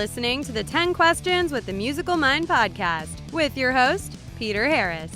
listening to the 10 Questions with the Musical Mind podcast with your host, Peter Harris.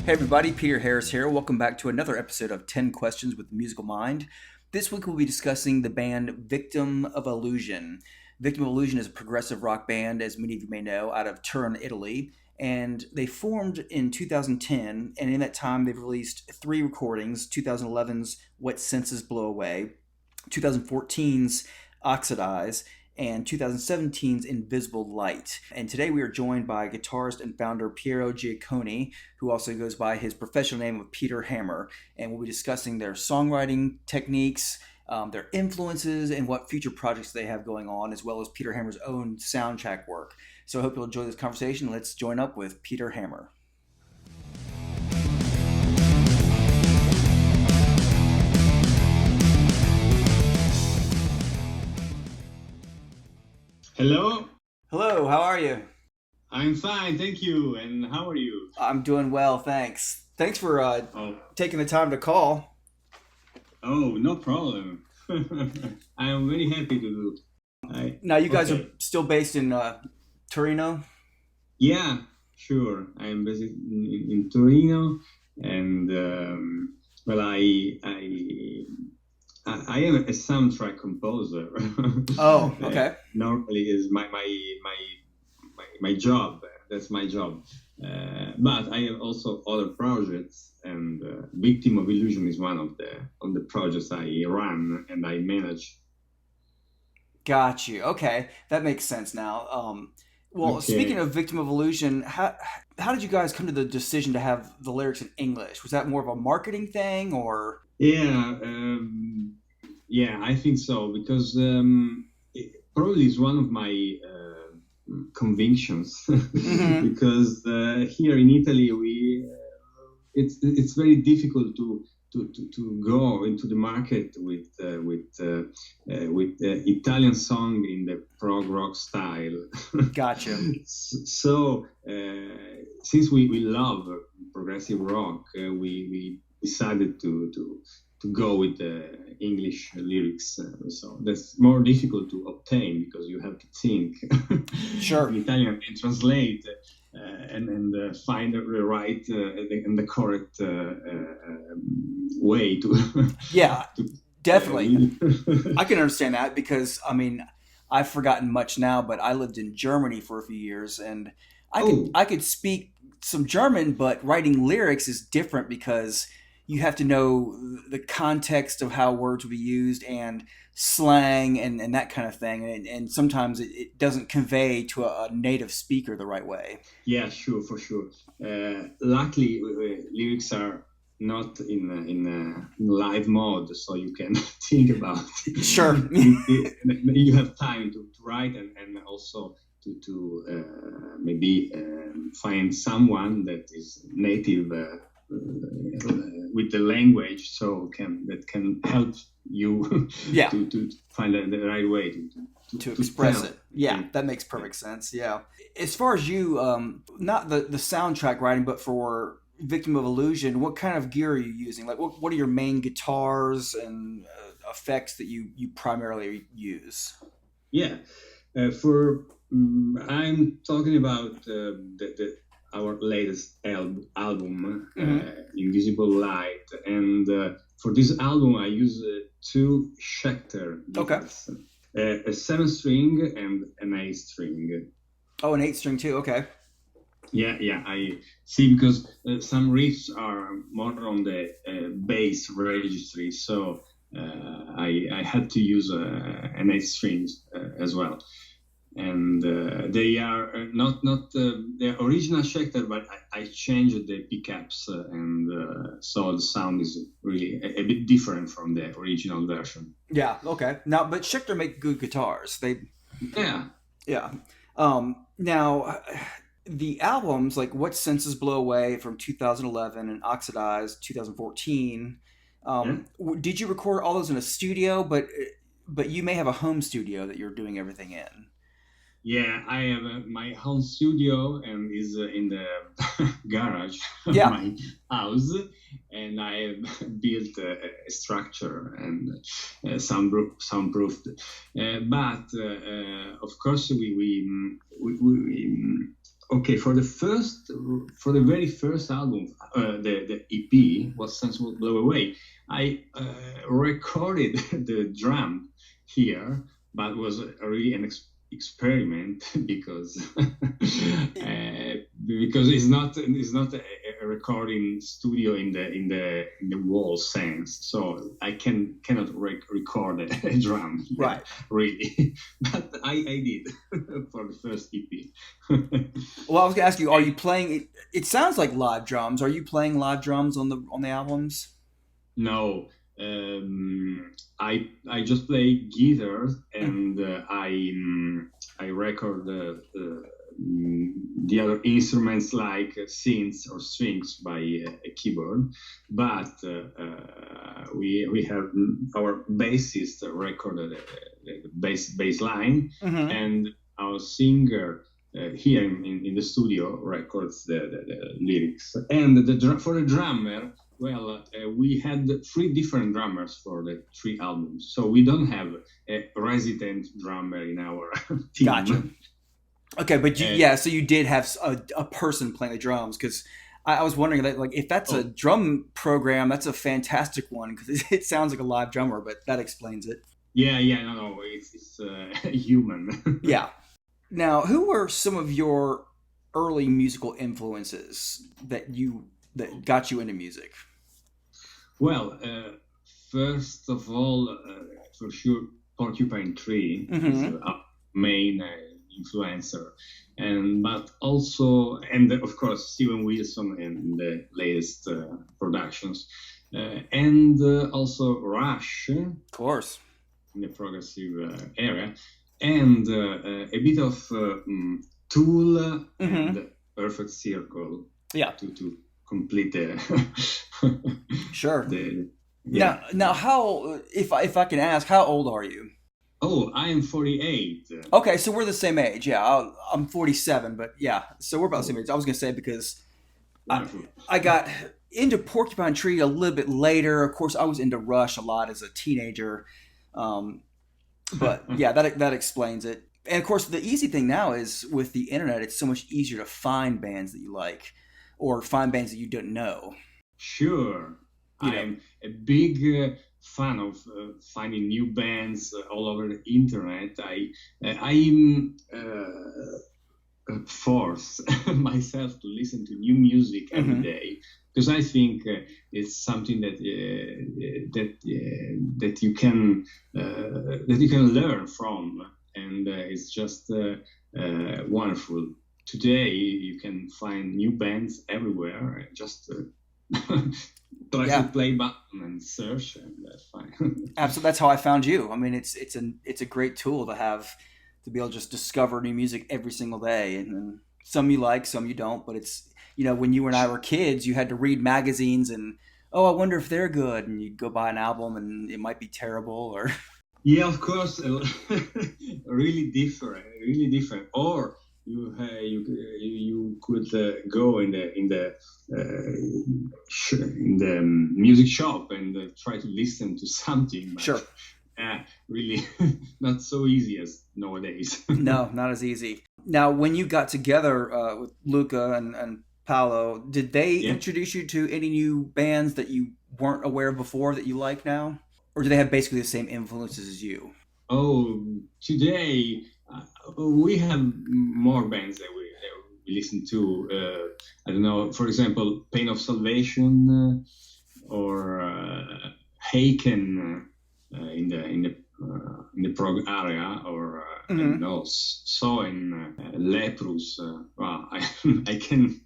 Hey everybody, Peter Harris here. Welcome back to another episode of 10 Questions with the Musical Mind. This week we'll be discussing the band Victim of Illusion. Victim of Illusion is a progressive rock band, as many of you may know, out of Turin, Italy. And they formed in 2010, and in that time they've released 3 recordings: 2011's What Senses Blow Away, 2014's Oxidize, and 2017's Invisible Light. And today we are joined by guitarist and founder Piero Giacconi, who also goes by his professional name of Peter Hammer. And we'll be discussing their songwriting techniques, their influences, and what future projects they have going on, as well as Peter Hammer's own soundtrack work. So I hope you'll enjoy this conversation. Let's join up with Peter Hammer. Hello. Hello, how are you? I'm fine, thank you. And how are you? I'm doing well, thanks. Thanks for taking the time to call. Oh, no problem. I am very happy to do. Now, you guys are still based in Torino? Yeah, sure. I am based in Torino, and I am a soundtrack composer. Oh, okay. Normally is my job. That's my job. But I have also other projects, and Victim of Illusion is one of the projects I run and I manage. Got you. Okay, that makes sense now. Okay. Speaking of Victim of Illusion, how did you guys come to the decision to have the lyrics in English? Was that more of a marketing thing, or? Yeah, I think so, because it probably is one of my convictions. Mm-hmm. Because here in Italy, it's very difficult to go into the market with Italian song in the prog rock style. Gotcha. So since we love progressive rock, we decided to go with the English lyrics. So that's more difficult to obtain because you have to think sure. in Italian and translate and find the right and the correct way to. Yeah, definitely. I can understand that because, I mean, I've forgotten much now, but I lived in Germany for a few years, and I could speak some German, but writing lyrics is different because you have to know the context of how words will be used and slang and that kind of thing. And sometimes it doesn't convey to a native speaker the right way. Yeah, sure, for sure. Luckily, lyrics are not in live mode, so you can think about it. Sure. You have time to write and also to maybe find someone that is native with the language, so that can help you to find the right way to express it. Yeah, that makes perfect sense. Yeah. As far as you, not the soundtrack writing, but for Victim of Illusion, what kind of gear are you using? Like, what are your main guitars and effects that you primarily use? Yeah, I'm talking about our latest album, Invisible Light, and for this album I use 2 Schecter guitars, a 7-string and an 8-string. Oh, an 8-string too. Okay. Yeah. I see, because some riffs are more on the bass registry, so I had to use an 8-string as well. And they are not the original Schecter, but I changed the pickups, and so the sound is really a bit different from the original version. Yeah. Okay. Now, but Schecter make good guitars. Yeah. Now, the albums like What Senses Blow Away from 2011 and Oxidize 2014. Did you record all those in a studio? But you may have a home studio that you're doing everything in. Yeah, I have my home studio and is in the garage of Yeah. my house, and I have built a structure and soundproofed. But of course, okay, for the very first album, the EP was Sensible Blow Away. I recorded the drum here, but was really an experiment because because it's not a recording studio in the wall sense. So I cannot record a drum here, Right. really, but I did for the first EP. Well, I was gonna ask you, are you playing? It sounds like live drums. Are you playing live drums on the albums? No, I just play guitar and I record the other instruments like synths or strings by a keyboard, but we have our bassist recorded the bass line, Mm-hmm. and our singer. Here in the studio records the lyrics, and for the drummer, well, we had 3 different drummers for the 3 albums, so we don't have a resident drummer in our team. Gotcha. Okay, but so you did have a person playing the drums, because I was wondering that, like, if that's a drum program, that's a fantastic one, because it sounds like a live drummer, but that explains it. Yeah, no, it's human. Yeah. Now, who were some of your early musical influences that got you into music? Well, first of all, for sure, Porcupine Tree is our main influencer, but also, and of course, Steven Wilson in the latest productions, and also Rush, of course, in the progressive area, and a bit of Tool and Perfect Circle. Yeah. To complete the sure. Now, how, if I can ask, how old are you? Oh, I am 48. Okay, so we're the same age. Yeah, I'm 47, but yeah, so we're about the same age. I was gonna say, because I got into Porcupine Tree a little bit later. Of course, I was into Rush a lot as a teenager, but yeah, that explains it. And of course, the easy thing now is with the internet, it's so much easier to find bands that you like, or find bands that you don't know. Sure. I'm a big fan of finding new bands all over the internet. I'm force myself to listen to new music every day, because I think it's something that you can learn from, and it's just wonderful. Today you can find new bands everywhere. Just press the play button and search, and that's fine. Absolutely, that's how I found you. I mean, it's a great tool to have, to be able to just discover new music every single day, and some you like, some you don't. But it's, when you and I were kids, you had to read magazines and, oh, I wonder if they're good, and you go buy an album and it might be terrible, or yeah, of course, really different. Or you could go in the music shop and try to listen to something. But, sure. Really not so easy as nowadays. No, not as easy. Now, when you got together with Luca and Paolo, did they introduce you to any new bands that you weren't aware of before that you like now? Or do they have basically the same influences as you? Oh, today we have more bands that we listen to. I don't know, for example, Pain of Salvation or Haken in the prog area, or I don't know, Soen, Leprous. Wow, I can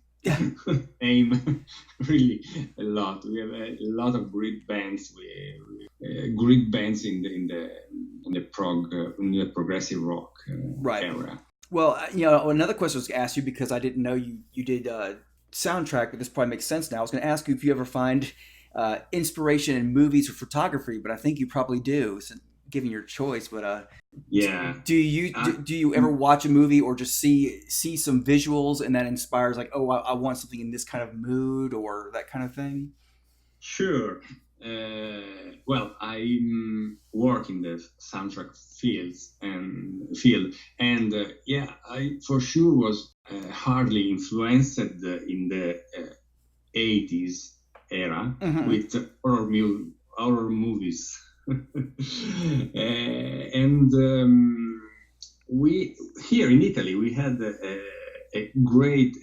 aim really a lot. We have a lot of great bands. Great bands in the progressive rock area. Well, another question I was going to ask you, because I didn't know you did soundtrack, but this probably makes sense now. I was going to ask you if you ever find inspiration in movies or photography, but I think you probably do. So given your choice, but Yeah. do you ever watch a movie or just see some visuals and that inspires like, oh, I want something in this kind of mood or that kind of thing? Sure. Well, I work in the soundtrack field, and yeah, I for sure was hardly influenced in the 80s era Mm-hmm. with horror movies. And we here in Italy we had a great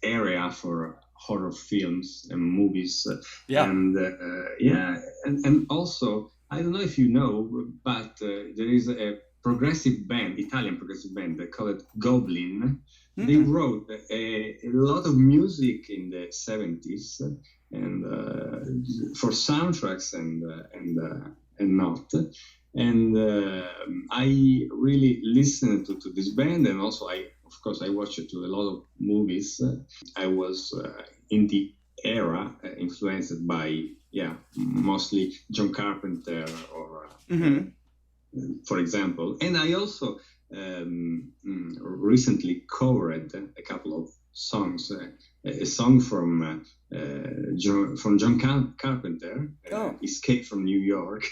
area for horror films and movies, Yeah. and yeah, and also I don't know if you know, but there is a progressive band, Italian progressive band, they call it Goblin. They Mm-hmm. wrote a lot of music in the 70s, and for soundtracks and not. And I really listened to this band, and also of course, I watched a lot of movies. I was in the era influenced by, mostly John Carpenter or, Mm-hmm. for example. And I also recently covered a couple of songs. A song from John Carpenter, "Escape from New York."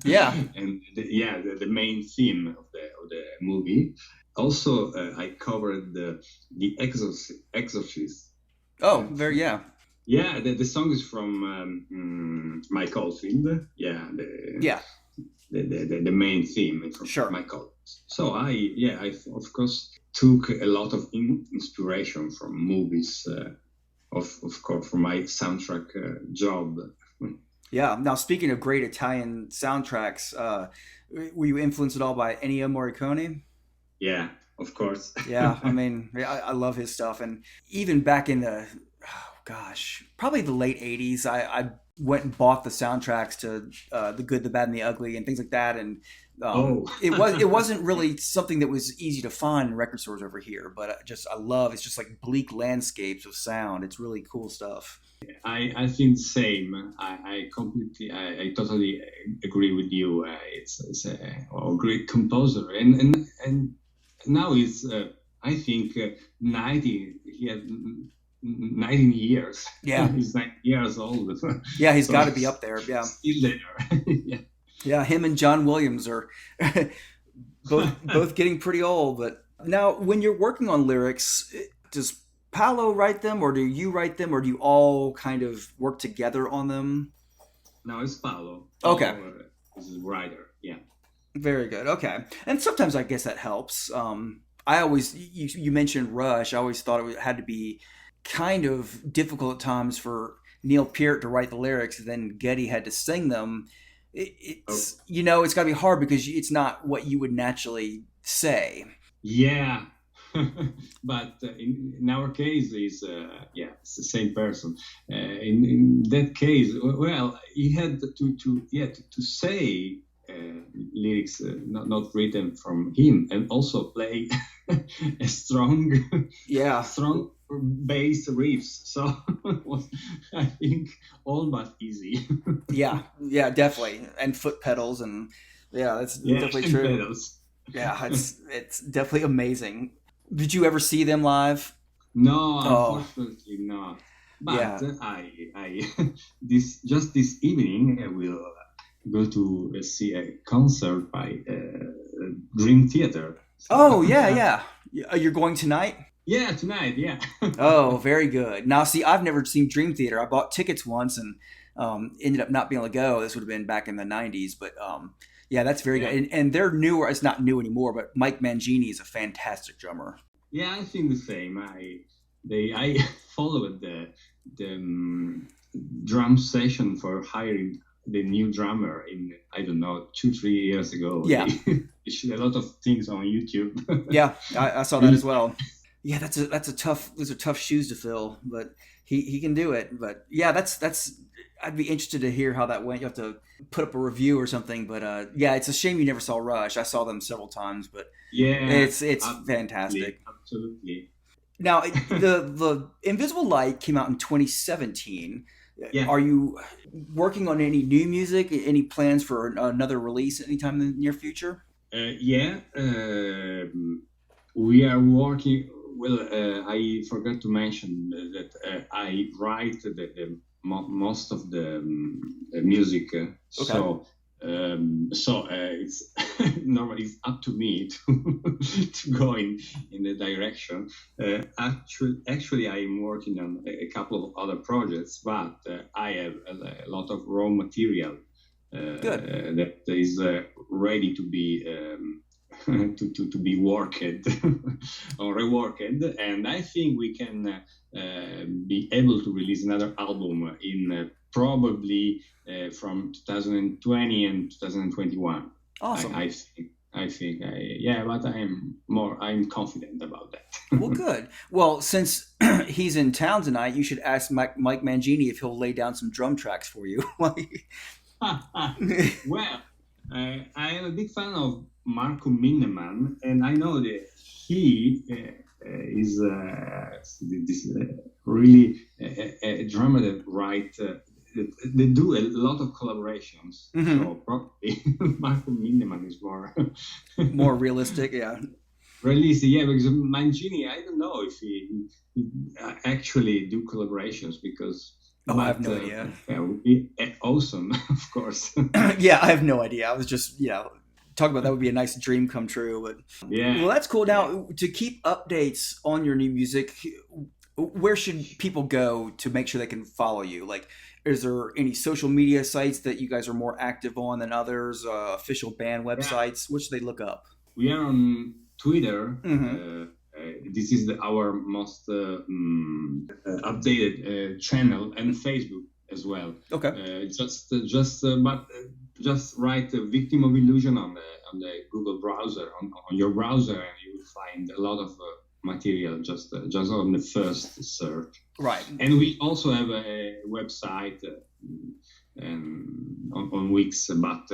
Yeah. And the main theme of the movie. Also, I covered the Exorcist. Oh, very, yeah. Yeah, the song is from Mike Oldfield. Yeah, the main theme from Sure. Mike Oldfield. So I of course took a lot of inspiration from movies. Of course, for my soundtrack job. Yeah. Now, speaking of great Italian soundtracks, were you influenced at all by Ennio Morricone? Yeah, of course. Yeah, I mean, I love his stuff, and even back in probably the late '80s, I went and bought the soundtracks to The Good, the Bad, and the Ugly, and things like that, and it wasn't really something that was easy to find in record stores over here, but it's just like bleak landscapes of sound. It's really cool stuff. I think the same. I totally agree with you. It's a great composer, and now he's I think 90. He had 19 years. Yeah, he's 9 years old. Yeah, he's got to be up there. Yeah, still there. Yeah. Yeah, him and John Williams are both getting pretty old. But now, when you're working on lyrics, does Paolo write them, or do you write them, or do you all kind of work together on them? No, it's Paolo. Okay. Paolo is a writer. Yeah. Very good. Okay, and sometimes I guess that helps. I always you mentioned Rush. I always thought it had to be kind of difficult at times for Neil Peart to write the lyrics, and then Geddy had to sing them. It's got to be hard because it's not what you would naturally say. Yeah, but in our case, it's the same person. In that case, well, he had to say lyrics not written from him, and also play a strong bass riffs. So it was, I think, all but easy. yeah, definitely, and foot pedals, and that's definitely true. Pedals. Yeah, it's definitely amazing. Did you ever see them live? No, unfortunately not. But I this evening I will go to see a concert by Dream Theater. Oh yeah. You're going tonight? Yeah, tonight. Yeah. Oh, very good. Now, see, I've never seen Dream Theater. I bought tickets once and ended up not being able to go. This would have been back in the '90s, but that's very good. And they're newer. It's not new anymore, but Mike Mangini is a fantastic drummer. Yeah, I think the same. I followed the drum session for hiring the new drummer in, I don't know, 2-3 years ago. Yeah. They showed a lot of things on YouTube. Yeah, I saw that as well. Yeah, those are tough shoes to fill, but he can do it. But yeah, that's I'd be interested to hear how that went. You have to put up a review or something, but it's a shame you never saw Rush. I saw them several times, but it's fantastic. Absolutely. Now, the Invisible Light came out in 2017. Yeah. Are you working on any new music? Any plans for another release anytime in the near future? Yeah, we are working. Well, I forgot to mention that I write most of the music. It's normally it's up to me to go in the direction. Actually, I am working on a couple of other projects, but I have a lot of raw material that is ready to be to be worked or reworked, and I think we can be able to release another album in probably from 2020 and 2021. Awesome. I think, but I'm confident about that. Well, good. Well, since he's in town tonight, you should ask Mike Mangini if he'll lay down some drum tracks for you. Well, I am a big fan of Marco Minnemann, and I know that he is really a drummer that writes. They do a lot of collaborations, so probably Marco Minnemann is more realistic, yeah. Realistic, yeah. Because Mangini, I don't know if he actually do collaborations because. I have no idea. That would be awesome, of course. Yeah, I have no idea. I was just, talking about that would be a nice dream come true. But yeah, well, that's cool. Now, to keep updates on your new music, where should people go to make sure they can follow you? Like, is there any social media sites that you guys are more active on than others? Official band websites? What should they look up? We are on Twitter. This is our most updated channel, and Facebook as well. Okay. Just write "Victim of Illusion" on the Google browser on your browser, and you will find a lot of material just on the first search. Right. And we also have a website on Wix, but.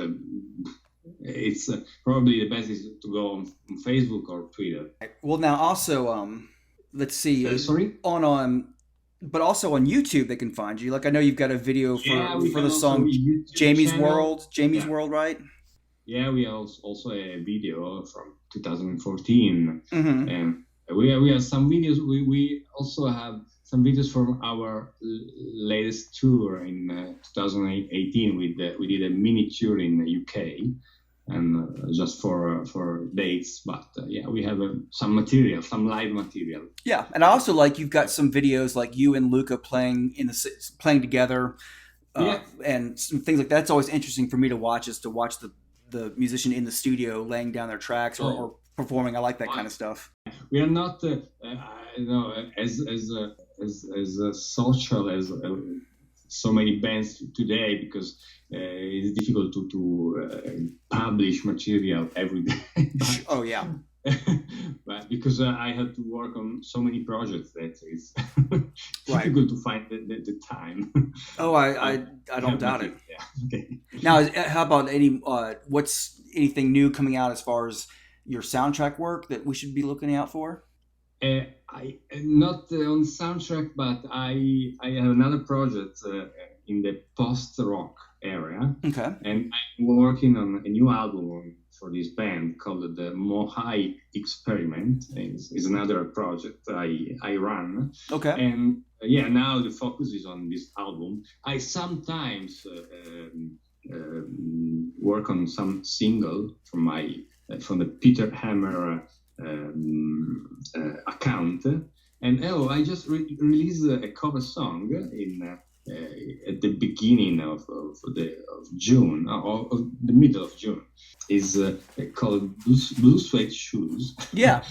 It's probably the best is to go on Facebook or Twitter. Well, now also, let's see. Sorry? But also on YouTube they can find you. Like I know you've got a video for the song Jamie's World. Jamie's World, right? Yeah, we have also a video from 2014, and we have some videos. We also have some videos from our latest tour in 2018. We did a mini tour in the UK. And just for dates, but we have some material, some live material. Yeah, and I also like you've got some videos like you and Luca playing together, and some things like that. It's always interesting for me to watch the musician in the studio laying down their tracks or performing. I like that kind of stuff. We are not, as social as so many bands today because it's difficult to publish material every day. Oh yeah. But because I had to work on so many projects that it's difficult to find the time. Oh, I don't doubt it. Yeah. Okay. Now, how about what's anything new coming out as far as your soundtrack work that we should be looking out for? I not on soundtrack, but I have another project in the post-rock area. Okay. And I'm working on a new album for this band called the Mohai Experiment. Is another project I run. Okay. And now the focus is on this album. I sometimes work on some single from the Peter Hammer account, and I just released a cover song at the beginning of June, or the middle of June. Is called Blue Suede Shoes. Yeah.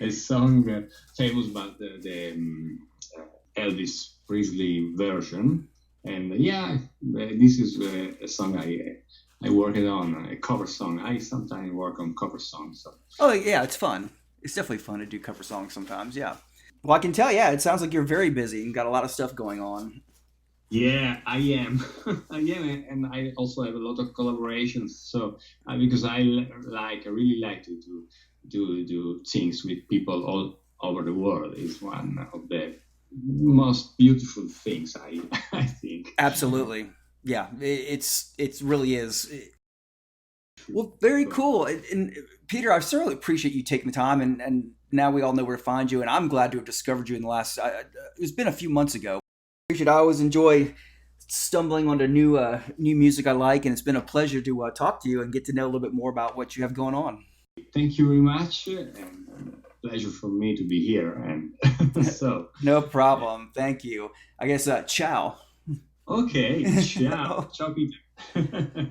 A song famous about the Elvis Presley version, and this is a song I worked on, a cover song. I sometimes work on cover songs. So. Oh, yeah, it's fun. It's definitely fun to do cover songs sometimes, yeah. Well, I can tell, it sounds like you're very busy and got a lot of stuff going on. Yeah, I am. And I also have a lot of collaborations. So, because I really like to do things with people all over the world. Is one of the most beautiful things, I think. Absolutely. Yeah, it really is. Well, very cool. And Peter, I certainly appreciate you taking the time, and now we all know where to find you. And I'm glad to have discovered you in the last. It's been a few months ago. I always enjoy stumbling onto new music I like, and it's been a pleasure to talk to you and get to know a little bit more about what you have going on. Thank you very much, and pleasure for me to be here. And so, No problem. Thank you. I guess ciao. okay, ciao, ciao, Peter.